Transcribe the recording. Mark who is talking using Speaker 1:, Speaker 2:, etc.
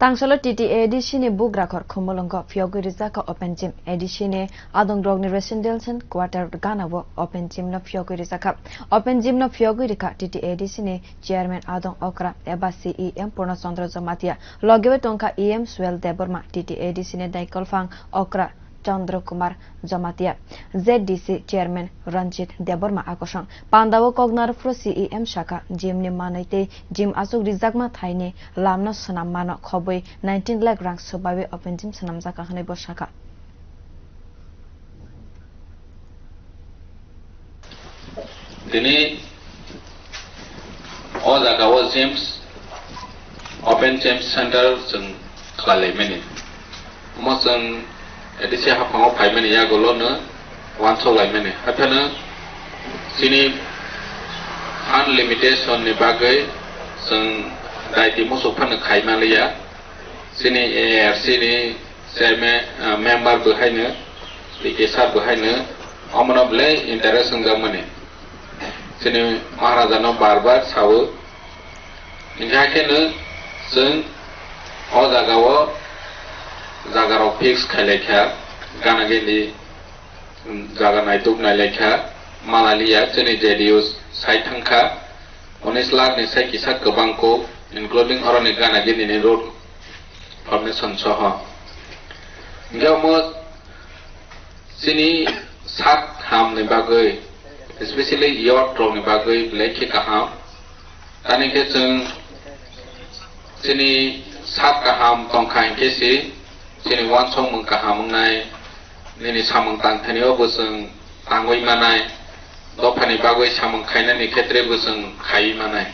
Speaker 1: Tang salo TTAADC ni bugrakhor Khumulwngo rijakkha Open Gym edisi adongrogni residential quarter gana Open Gym no phiyogwi rijakkha Open Gym no phiyogwi rikha TTAADC ni chairman adong okra eba CEM Purna Chandra Jamatia Logio tongkha EM Suel Debbarma TTAADC ni Naikolphang okra Chandra Kumar Jamatia ZDC chairman Ranjit Debbarma akosong Panda kognar fro CEM sakha gym ni manaite gym achuk rijakma thaini lamna sonam mano khoboi 19 lakh rang sobawe Open Gym sonam jaka hane bo sakha
Speaker 2: Dini all the gyms Open Gym Center jeng khalai meni moseng edisi hapang pai meni ya golona wan solai meni apana sini unlimitation ni bagai seng daiti musuh pan khai malia sini ARC ni saya member berhaine dikisar berhaine amana beli interest enggak meni sini maharaja no barbar sawo hingga kene seng all the Zagaro fix kalekha gana geli zaga naituk nalekha malalia cheni jedius sai tangkha 19 lakh ni sai kisat kebangko including orani gana geli ni road formation soha ngamo sini sat ham ni bagai especially your trong ni bagai lekhi kaham tani ke chung sini sat kaham tongkha kesi sini wan song mung kaham ngai nini samung tang thani obusung tangoi manai dopani bagoi samung khaina ni khetre busung khai manai